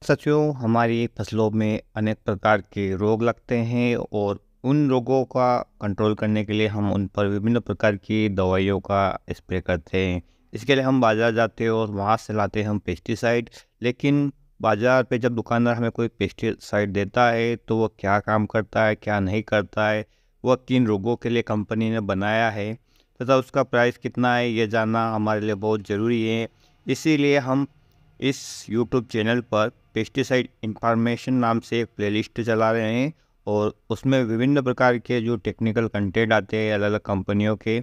साथियों, हमारी फसलों में अनेक प्रकार के रोग लगते हैं और उन रोगों का कंट्रोल करने के लिए हम उन पर विभिन्न प्रकार की दवाइयों का स्प्रे करते हैं। इसके लिए हम बाज़ार जाते हैं और वहाँ से लाते हैं हम पेस्टिसाइड। लेकिन बाज़ार पे जब दुकानदार हमें कोई पेस्टिसाइड देता है तो वो क्या काम करता है, क्या नहीं करता है, वह किन रोगों के लिए कंपनी ने बनाया है तथा उसका प्राइस कितना है, ये जानना हमारे लिए बहुत ज़रूरी है। इसीलिए हम इस यूट्यूब चैनल पर पेस्टिसाइड इंफॉर्मेशन नाम से एक प्लेलिस्ट चला रहे हैं और उसमें विभिन्न प्रकार के जो टेक्निकल कंटेंट आते हैं अलग अलग कंपनियों के,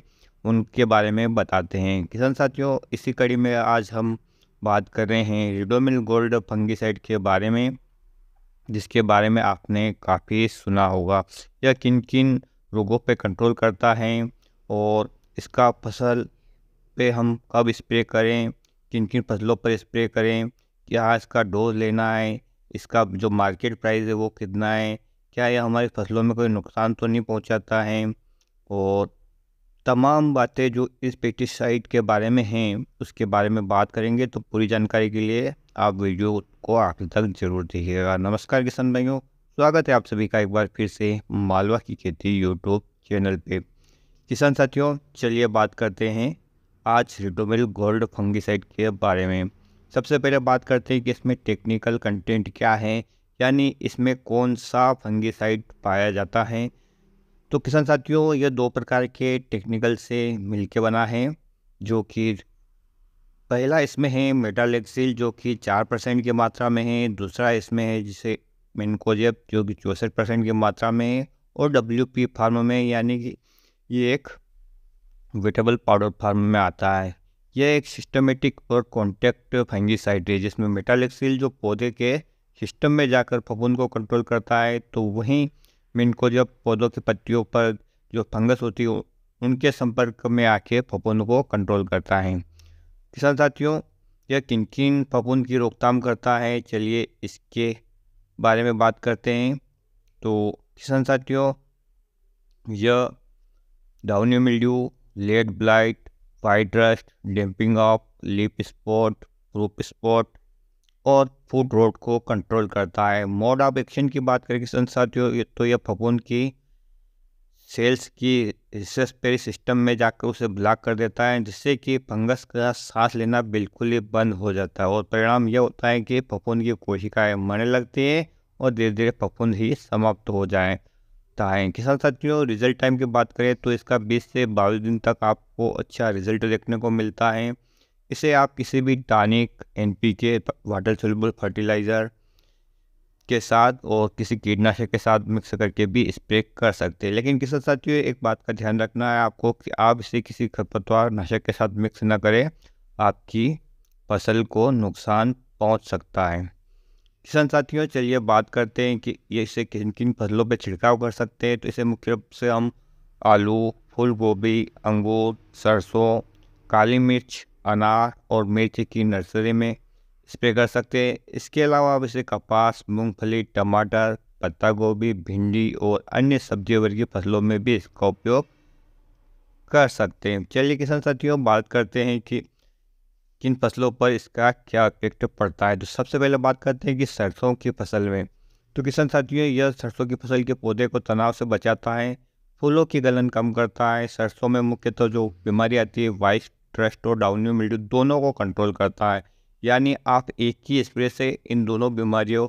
उनके बारे में बताते हैं। किसान साथियों, इसी कड़ी में आज हम बात कर रहे हैं रिडोमिल गोल्ड फंगिसाइड के बारे में, जिसके बारे में आपने काफ़ी सुना होगा। यह किन किन रोगों पे कंट्रोल करता है और इसका फसल पे हम कब स्प्रे करें, किन किन फसलों पर स्प्रे करें, क्या इसका डोज लेना है, इसका जो मार्केट प्राइस है वो कितना है, क्या यह हमारी फसलों में कोई नुकसान तो नहीं पहुंचाता है, और तमाम बातें जो इस पेस्टिसाइड के बारे में हैं उसके बारे में बात करेंगे। तो पूरी जानकारी के लिए आप वीडियो को आखिर तक जरूर देखिएगा। नमस्कार किसान भाइयों, स्वागत है आप सभी का एक बार फिर से मालवा की खेती यूट्यूब चैनल पे। किसान साथियों, चलिए बात करते हैं आज रिडोमिल गोल्ड फंगिसाइड के बारे में। सबसे पहले बात करते हैं कि इसमें टेक्निकल कंटेंट क्या है, यानी इसमें कौन सा फंगिसाइड पाया जाता है। तो किसान साथियों, यह दो प्रकार के टेक्निकल से मिलके बना है, जो कि पहला इसमें है मेटालेक्सिल जो कि 4% की मात्रा में है, दूसरा इसमें है जिसे मेनकोजेब जो कि 64% की मात्रा में है, और WP फार्म में, यानी कि ये एक वेटेबल पाउडर फार्म में आता है। यह एक सिस्टमेटिक और कॉन्टैक्ट फंगिसाइड है जिसमें मेटालेक्सिल जो पौधे के सिस्टम में जाकर फफूंद को कंट्रोल करता है, तो वहीं मिनकोजेब पौधों की पत्तियों पर जो फंगस होती है उनके संपर्क में आके फफूंद को कंट्रोल करता है। किसान साथियों, यह किन किन फफूंद की रोकथाम करता है, चलिए इसके बारे में बात करते हैं। तो किसान साथियों, यह downy mildew, leaf blight, white rust, damping off, leaf spot, root spot और फूड रोट को कंट्रोल करता है। मोड ऑफ एक्शन की बात करें किसान साथियों, तो यह फफूंद की सेल्स की रेस्पिरेटरी सिस्टम में जाकर उसे ब्लॉक कर देता है, जिससे कि फंगस का सांस लेना बिल्कुल ही बंद हो जाता है, और परिणाम यह होता है कि फफूंद की कोशिकाएं मरने लगती है और धीरे धीरे फफूंद ही समाप्त हो जाए है। किसान साथियों, रिजल्ट टाइम की बात करें तो इसका 20 से 22 दिन तक आपको अच्छा रिजल्ट देखने को मिलता है। इसे आप किसी भी tonic, NPK, water soluble fertiliser के साथ और किसी कीटनाशक के साथ मिक्स करके भी स्प्रे कर सकते हैं। लेकिन किसान साथियों, एक बात का ध्यान रखना है आपको कि आप इसे किसी खरपतवार नाशक के साथ मिक्स ना करें, आपकी फसल को नुकसान पहुंच सकता है। किसान साथियों, चलिए बात करते हैं कि ये इसे किन किन फसलों पे छिड़काव कर सकते हैं। तो इसे मुख्य रूप से हम आलू, फूल गोभी, अंगूर, सरसों, काली मिर्च, अनार और मिर्च की नर्सरी में स्प्रे कर सकते हैं। इसके अलावा आप इसे कपास, मूंगफली, टमाटर, पत्ता गोभी, भिंडी और अन्य सब्जी वर्गीय फसलों में भी इसका उपयोग कर सकते हैं। चलिए किसान साथियों, बात करते हैं कि किन फसलों पर इसका क्या इफेक्ट पड़ता है। तो सबसे पहले बात करते हैं कि सरसों की फसल में। तो किसान साथियों, यह सरसों की फसल के पौधे को तनाव से बचाता है, फूलों की गलन कम करता है। सरसों में मुख्यतः जो बीमारी आती है वाइट रस्ट और डाउनी मिल्ड्यू, दोनों को कंट्रोल करता है। यानी आप एक ही स्प्रे से इन दोनों बीमारियों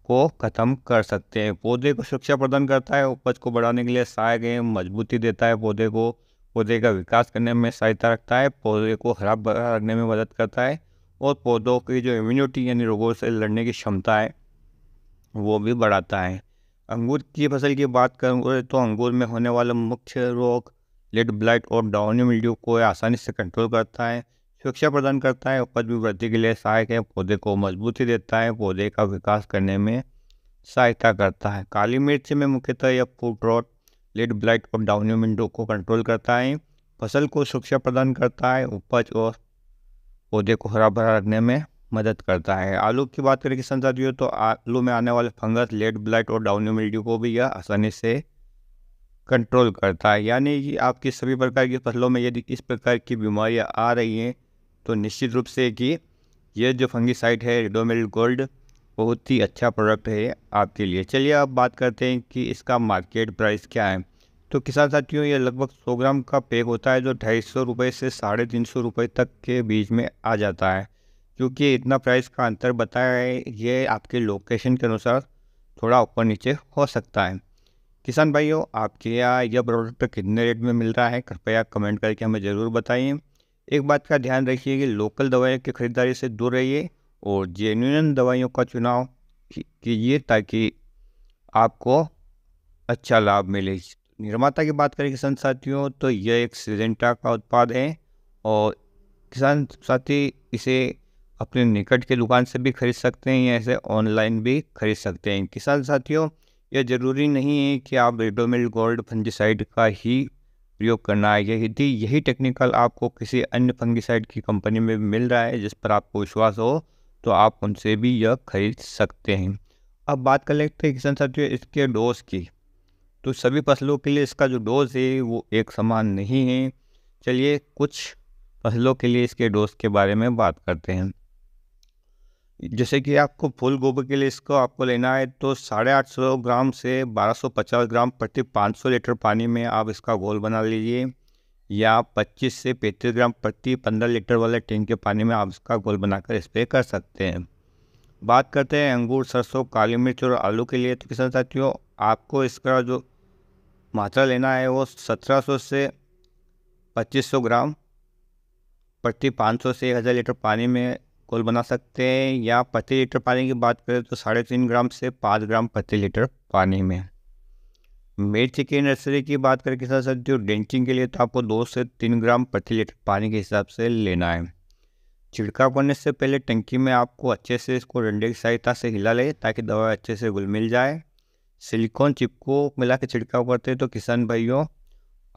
को ख़त्म कर सकते हैं। पौधे को सुरक्षा प्रदान करता है, उपज को बढ़ाने के लिए सहायक है, मजबूती देता है पौधे को, पौधे का विकास करने में सहायता रखता है, पौधे को हरा भरा रखने में मदद करता है, और पौधों की जो इम्यूनिटी यानी रोगों से लड़ने की क्षमता है वो भी बढ़ाता है। अंगूर की फसल की बात करें तो अंगूर में होने वाले मुख्य रोग लेड ब्लाइट और डाउनी मिल्ड्यू को आसानी से कंट्रोल करता है, सुरक्षा प्रदान करता है, उपज में वृद्धि के लिए सहायक है, पौधे को मजबूती देता है, पौधे का विकास करने में सहायता करता है। काली मिर्च में मुख्यतः यह फूट रॉट, लेड ब्लाइट और डाउनी मिल्ड्यू को कंट्रोल करता है, फसल को सुरक्षा प्रदान करता है, उपज और पौधे को हरा भरा रखने में मदद करता है। आलू की बात करें किसान साथियों, तो आलू में आने वाले फंगस, लेड ब्लाइट और डाउनी मिल्ड्यू को भी यह आसानी से कंट्रोल करता है। यानी कि आपकी सभी प्रकार की फसलों में यदि इस प्रकार की बीमारियां आ रही हैं तो निश्चित रूप से कि यह जो फंगिसाइड है रिडोमिल गोल्ड बहुत ही अच्छा प्रोडक्ट है आपके लिए। चलिए अब बात करते हैं कि इसका मार्केट प्राइस क्या है। तो किसान साथियों, ये लगभग 100 ग्राम का पैक होता है जो 250 रुपये से 350 रुपये तक के बीच में आ जाता है। क्योंकि इतना प्राइस का अंतर बताया है, ये आपके लोकेशन के अनुसार थोड़ा ऊपर नीचे हो सकता है। किसान भाइयों, आपके यहाँ यह प्रोडक्ट कितने रेट में मिल रहा है, कृपया कमेंट करके हमें ज़रूर बताइए। एक बात का ध्यान रखिए कि लोकल दवाइयों की खरीदारी से दूर रहिए और जेन्युइन दवाइयों का चुनाव कीजिए ताकि आपको अच्छा लाभ मिले। निर्माता की बात करें किसान साथियों, तो यह एक सिजेंटा का उत्पाद है और किसान साथी इसे अपने निकट के दुकान से भी खरीद सकते हैं या इसे ऑनलाइन भी खरीद सकते हैं। किसान साथियों, यह ज़रूरी नहीं है कि आप रिडोमिल गोल्ड फंगिसाइड का ही प्रयोग करना है। यही टेक्निकल आपको किसी अन्य फंगिसाइड की कंपनी में मिल रहा है जिस पर आपको विश्वास हो, तो आप उनसे भी यह खरीद सकते हैं। अब बात कर लेते हैं किसान साथियों इसके डोज की। तो सभी फसलों के लिए इसका जो डोज है वो एक समान नहीं है। चलिए कुछ फसलों के लिए इसके डोज के बारे में बात करते हैं। जैसे कि आपको फूल गोभी के लिए इसको आपको लेना है तो 850 ग्राम से 1250 ग्राम प्रति 500 लीटर पानी में आप इसका घोल बना लीजिए, या 25 से 35 ग्राम प्रति 15 लीटर वाले टैंक के पानी में आप इसका घोल बनाकर स्प्रे कर सकते हैं। बात करते हैं अंगूर, सरसों, काली मिर्च और आलू के लिए। तो किसान साथियों, आपको इसका जो मात्रा लेना है वो 1700 से 2500 ग्राम प्रति 500 से 1000 लीटर पानी में घोल बना सकते हैं, या प्रति लीटर पानी की बात करें तो 3.5 ग्राम से 5 ग्राम प्रति लीटर पानी में। मिर्च की नर्सरी की बात करें किसान साथियों, डेंचिंग के लिए तो आपको 2 से 3 ग्राम प्रति लीटर पानी के हिसाब से लेना है। छिड़काव करने से पहले टंकी में आपको अच्छे से इसको डंडे की सहायता से हिला ले ताकि दवा अच्छे से घुल मिल जाए। सिलिकॉन चिप को मिला के छिड़काव करते हैं तो किसान भाइयों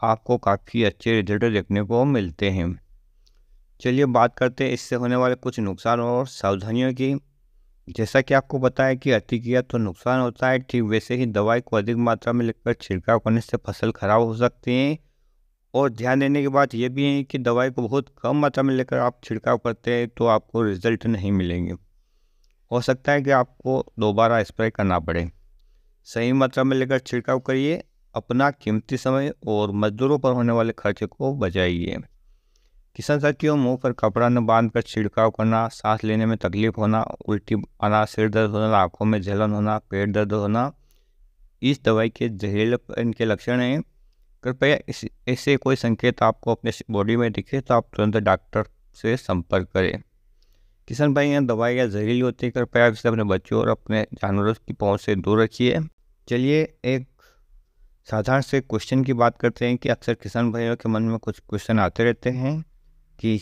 आपको काफ़ी अच्छे रिजल्ट देखने को मिलते हैं। चलिए बात करते हैं इससे होने वाले कुछ नुकसान और सावधानियों की। जैसा कि आपको पता है कि अति किया तो नुकसान होता है, ठीक वैसे ही दवाई को अधिक मात्रा में लेकर छिड़काव करने से फसल खराब हो सकती है। और ध्यान देने की बात यह भी है कि दवाई को बहुत कम मात्रा में लेकर आप छिड़काव करते हैं तो आपको रिजल्ट नहीं मिलेंगे। हो सकता है कि आपको दोबारा स्प्रे करना पड़े। सही मात्रा में लेकर छिड़काव करिए, अपना कीमती समय और मजदूरों पर होने वाले खर्चे को बचाइए। किसान साथियों, मुंह पर कपड़ा न बांधकर छिड़काव करना, सांस लेने में तकलीफ होना, उल्टी आना, सिर दर्द होना, आंखों में जलन होना, पेट दर्द होना, इस दवाई के जहरीलेपन के लक्षण हैं। कृपया ऐसे कोई संकेत आपको अपने बॉडी में दिखे तो आप तुरंत डॉक्टर से संपर्क करें। किसान भाई, यहाँ दवाइयाँ जहरीली होती है, कृपया इसे अपने बच्चों और अपने जानवरों की पहुँच से दूर रखिए। चलिए एक साधारण से क्वेश्चन की बात करते हैं कि अक्सर किसान भाइयों के मन में कुछ क्वेश्चन आते रहते हैं कि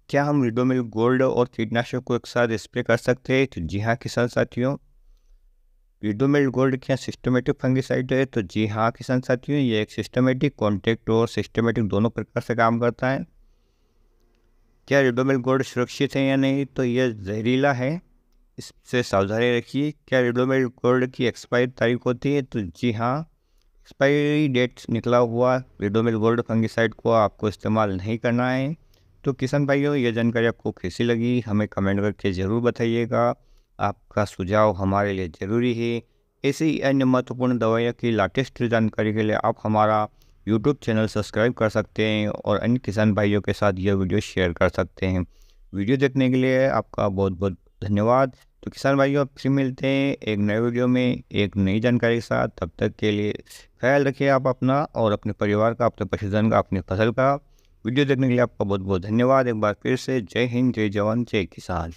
क्या हम रिडोमिल गोल्ड और कीटनाशक को एक साथ स्प्रे कर सकते हैं। तो जी हाँ किसान साथियों, रिडोमिल गोल्ड क्या सिस्टमेटिक फंगिसाइड है। तो जी हाँ किसान साथियों, ये एक सिस्टमेटिक, कॉन्टैक्ट और सिस्टमेटिक दोनों प्रकार से काम करता है। क्या रिडोमिल गोल्ड सुरक्षित है या नहीं, तो यह जहरीला है, इससे सावधानी रखिए। क्या रिडोमिल गोल्ड की एक्सपायरी तारीख होती है। तो जी हाँ, एक्सपायरी डेट निकला हुआ रिडोमिल गोल्ड फंगिसाइड को आपको इस्तेमाल नहीं करना है। तो किसान भाइयों, ये जानकारी आपको कैसी लगी हमें कमेंट करके ज़रूर बताइएगा। आपका सुझाव हमारे लिए ज़रूरी है। ऐसी ही अन्य महत्वपूर्ण दवाइयों की लेटेस्ट जानकारी के लिए आप हमारा यूट्यूब चैनल सब्सक्राइब कर सकते हैं और अन्य किसान भाइयों के साथ यह वीडियो शेयर कर सकते हैं। वीडियो देखने के लिए आपका बहुत बहुत धन्यवाद। तो किसान भाइयों, फिर मिलते हैं एक नए वीडियो में एक नई जानकारी के साथ। तब तक के लिए ख्याल रखिए आप अपना और अपने परिवार का, अपने पशुधन का, अपनी फसल का। वीडियो देखने के लिए आपका बहुत बहुत धन्यवाद। एक बार फिर से जय हिंद, जय जवान, जय किसान।